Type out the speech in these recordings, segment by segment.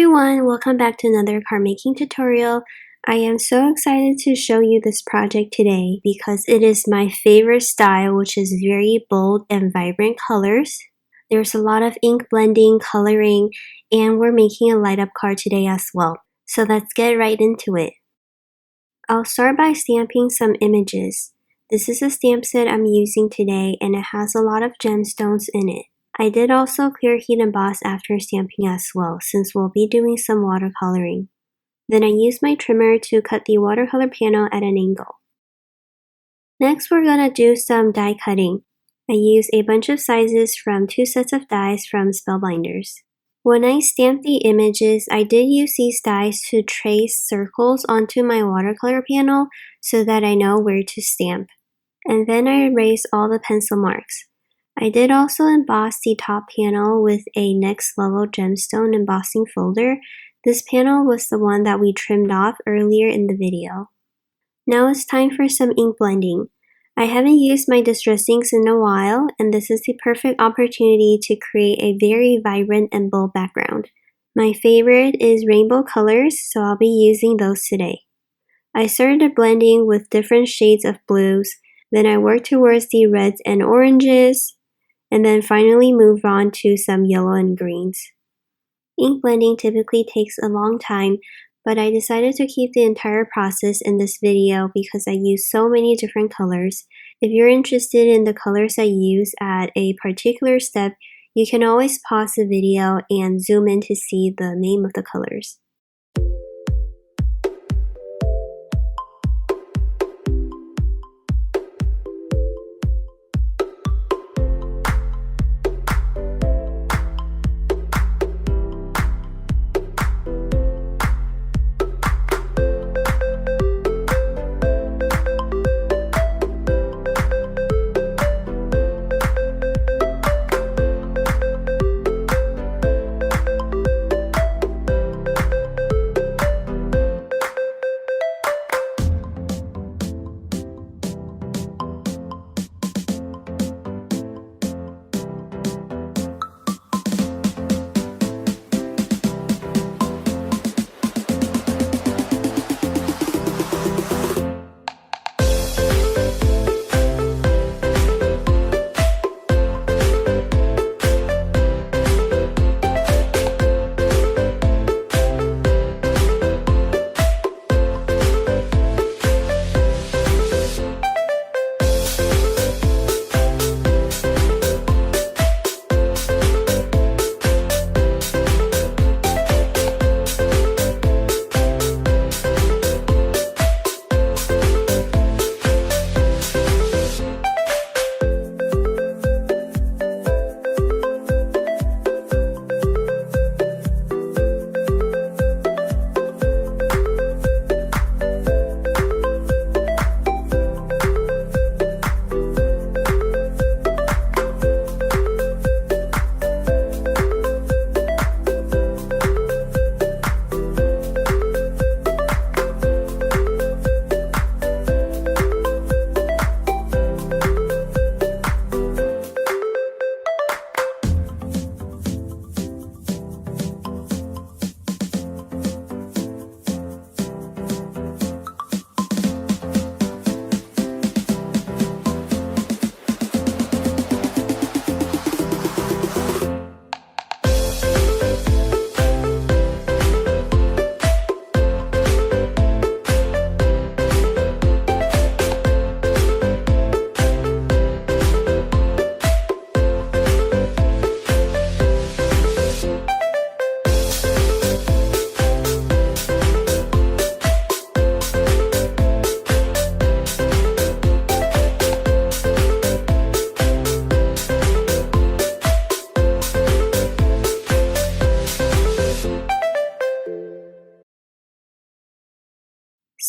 everyone, welcome back to another card making tutorial. I am so excited to show you this project today because it is my favorite style, which is very bold and vibrant colors. There's a lot of ink blending, coloring, and we're making a light up card today as well. So let's get right into it. I'll start by stamping some images. This is a stamp set I'm using today and it has a lot of gemstones in it. I did also clear heat emboss after stamping as well, since we'll be doing some watercoloring. Then I used my trimmer to cut the watercolor panel at an angle. Next we're gonna do some die cutting. I used a bunch of sizes from 2 sets of dies from Spellbinders. When I stamped the images, I did use these dies to trace circles onto my watercolor panel so that I know where to stamp. And then I erased all the pencil marks. I did also emboss the top panel with a next level gemstone embossing folder. This panel was the one that we trimmed off earlier in the video. Now it's time for some ink blending. I haven't used my distress inks in a while, and this is the perfect opportunity to create a very vibrant and bold background. My favorite is rainbow colors, so I'll be using those today. I started blending with different shades of blues, then I worked towards the reds and oranges, and then finally move on to some yellow and greens. Ink blending typically takes a long time, but I decided to keep the entire process in this video because I use so many different colors. If you're interested in the colors I use at a particular step, you can always pause the video and zoom in to see the name of the colors.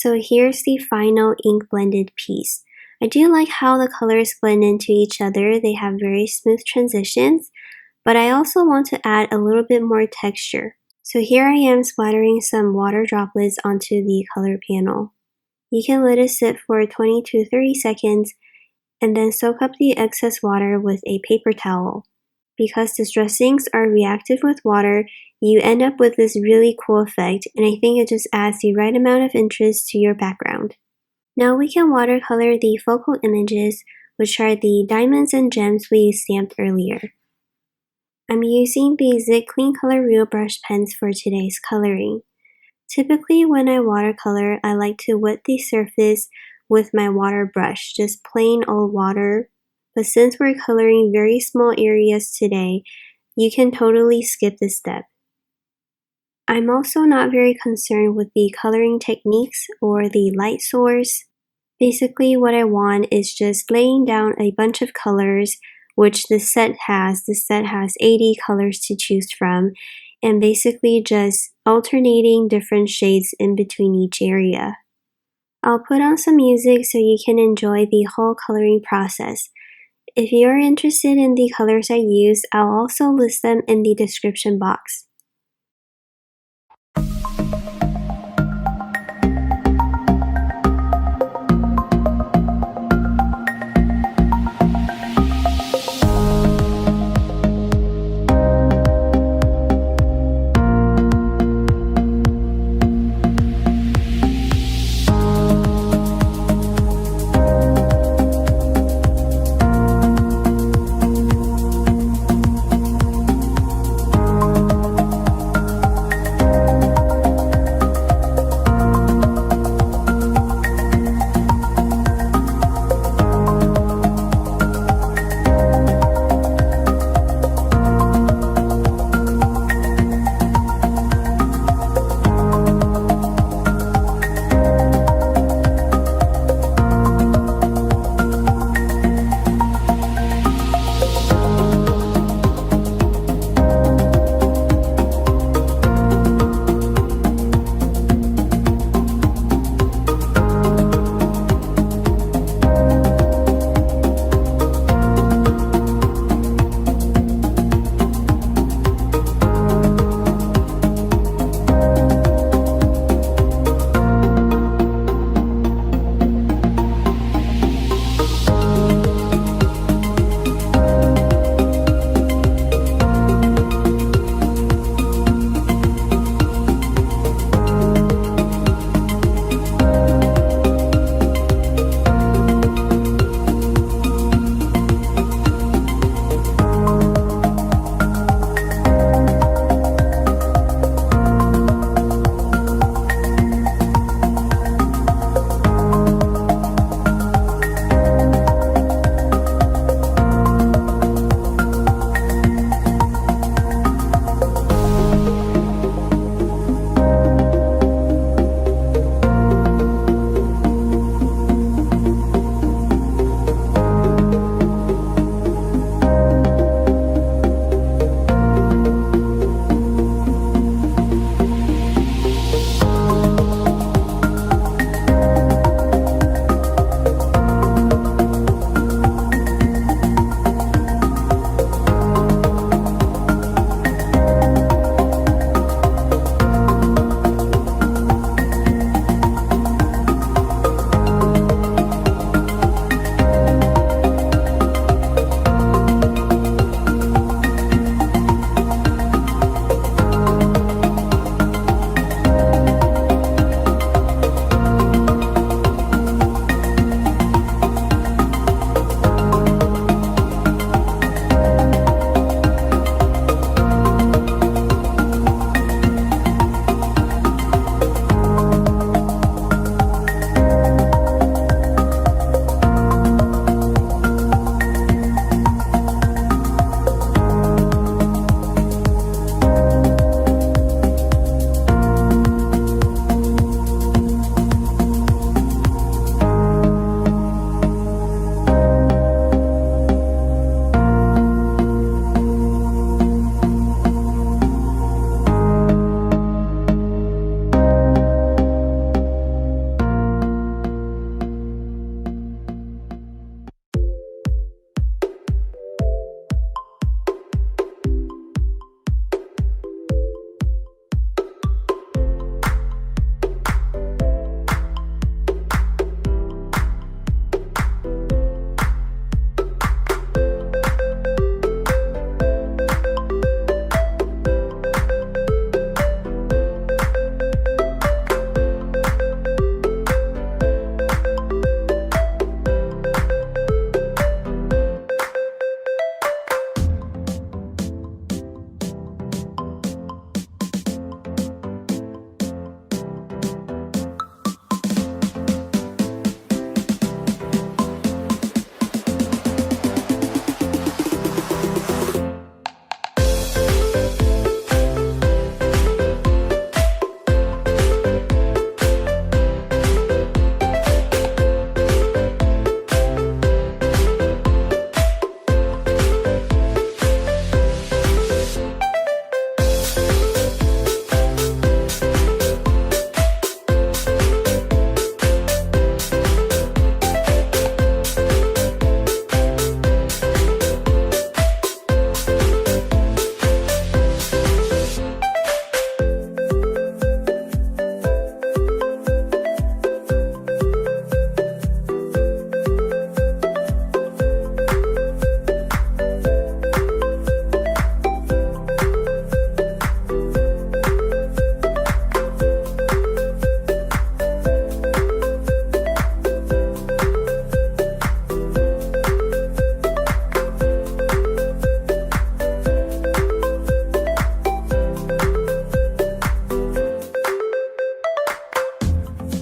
So here's the final ink blended piece. I do like how the colors blend into each other. They have very smooth transitions, but I also want to add a little bit more texture. So here I am splattering some water droplets onto the color panel. You can let it sit for 20 to 30 seconds and then soak up the excess water with a paper towel. Because distress inks are reactive with water, you end up with this really cool effect, and I think it just adds the right amount of interest to your background. Now we can watercolor the focal images, which are the diamonds and gems we stamped earlier. I'm using the ZIG Clean Color Real Brush pens for today's coloring. Typically when I watercolor, I like to wet the surface with my water brush, just plain old water. But since we're coloring very small areas today, you can totally skip this step. I'm also not very concerned with the coloring techniques or the light source. Basically what I want is just laying down a bunch of colors, which this set has. This set has 80 colors to choose from, and basically just alternating different shades in between each area. I'll put on some music so you can enjoy the whole coloring process. If you are interested in the colors I use, I'll also list them in the description box.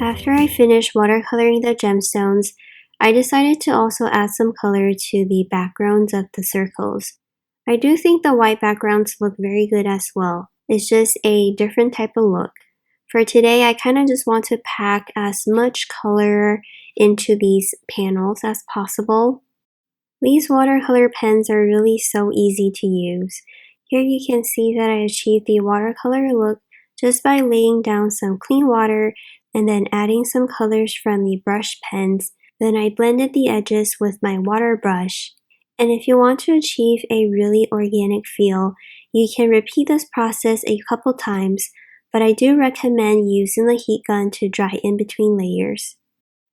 After I finished watercoloring the gemstones, I decided to also add some color to the backgrounds of the circles. I do think the white backgrounds look very good as well. It's just a different type of look. For today, I kind of just want to pack as much color into these panels as possible. These watercolor pens are really so easy to use. Here you can see that I achieved the watercolor look just by laying down some clean water and then adding some colors from the brush pens. Then I blended the edges with my water brush. And if you want to achieve a really organic feel, you can repeat this process a couple times, but I do recommend using the heat gun to dry in between layers.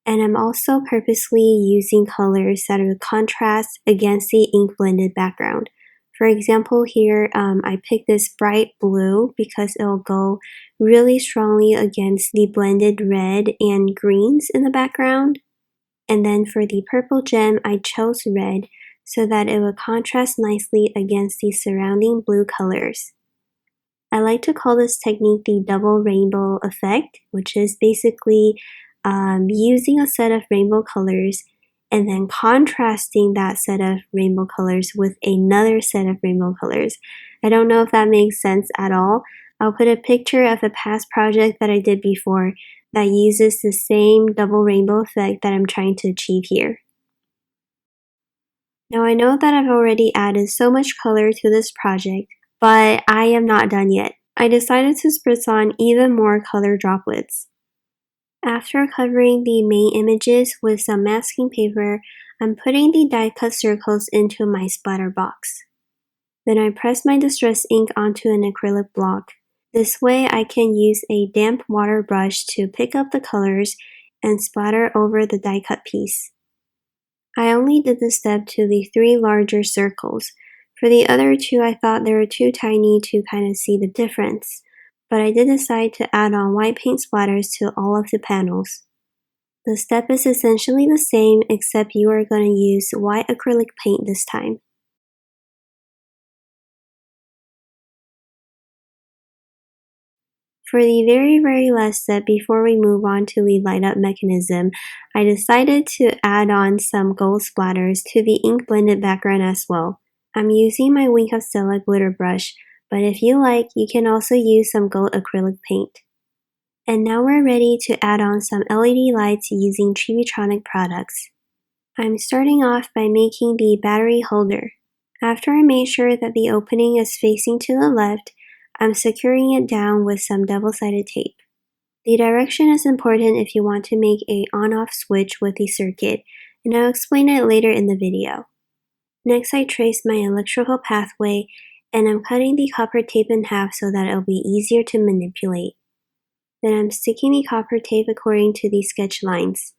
And I'm also purposely using colors that will contrast against the ink blended background. For example, here I picked this bright blue because it will go really strongly against the blended red and greens in the background. And then for the purple gem, I chose red so that it would contrast nicely against the surrounding blue colors. I like to call this technique the double rainbow effect, which is basically using a set of rainbow colors and then contrasting that set of rainbow colors with another set of rainbow colors. I don't know if that makes sense at all. I'll put a picture of a past project that I did before that uses the same double rainbow effect that I'm trying to achieve here. Now I know that I've already added so much color to this project, but I am not done yet. I decided to spritz on even more color droplets. After covering the main images with some masking paper, I'm putting the die cut circles into my splatter box. Then I press my distress ink onto an acrylic block. This way I can use a damp water brush to pick up the colors and splatter over the die cut piece. I only did this step to the 3 larger circles. For the other 2, I thought they were too tiny to kind of see the difference, but I did decide to add on white paint splatters to all of the panels. The step is essentially the same, except you are going to use white acrylic paint this time. For the very last step before we move on to the light up mechanism, I decided to add on some gold splatters to the ink blended background as well. I'm using my Wink of Stella glitter brush, but if you like, you can also use some gold acrylic paint. And now we're ready to add on some LED lights using Chibitronics products. I'm starting off by making the battery holder. After I made sure that the opening is facing to the left, I'm securing it down with some double-sided tape. The direction is important if you want to make an on-off switch with the circuit, and I'll explain it later in the video. Next, I trace my electrical pathway, and I'm cutting the copper tape in half so that it'll be easier to manipulate. Then I'm sticking the copper tape according to the sketch lines.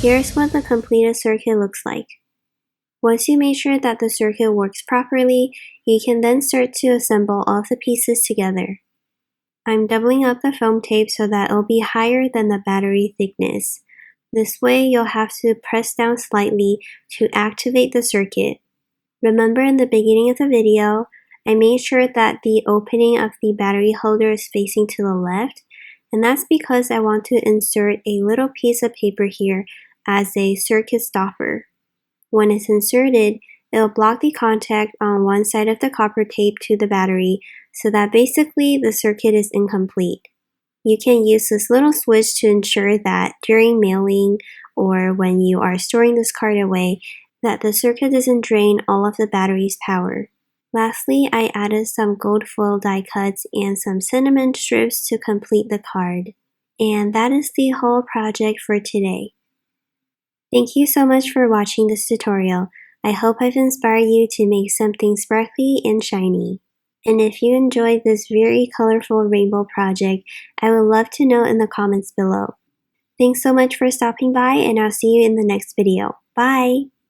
Here's what the completed circuit looks like. Once you make sure that the circuit works properly, you can then start to assemble all of the pieces together. I'm doubling up the foam tape so that it'll be higher than the battery thickness. This way you'll have to press down slightly to activate the circuit. Remember in the beginning of the video, I made sure that the opening of the battery holder is facing to the left, and that's because I want to insert a little piece of paper here as a circuit stopper. When it's inserted, it'll block the contact on one side of the copper tape to the battery so that basically the circuit is incomplete. You can use this little switch to ensure that during mailing or when you are storing this card away, that the circuit doesn't drain all of the battery's power. Lastly, I added some gold foil die cuts and some cinnamon strips to complete the card. And that is the whole project for today. Thank you so much for watching this tutorial. I hope I've inspired you to make something sparkly and shiny. And if you enjoyed this very colorful rainbow project, I would love to know in the comments below. Thanks so much for stopping by, and I'll see you in the next video. Bye!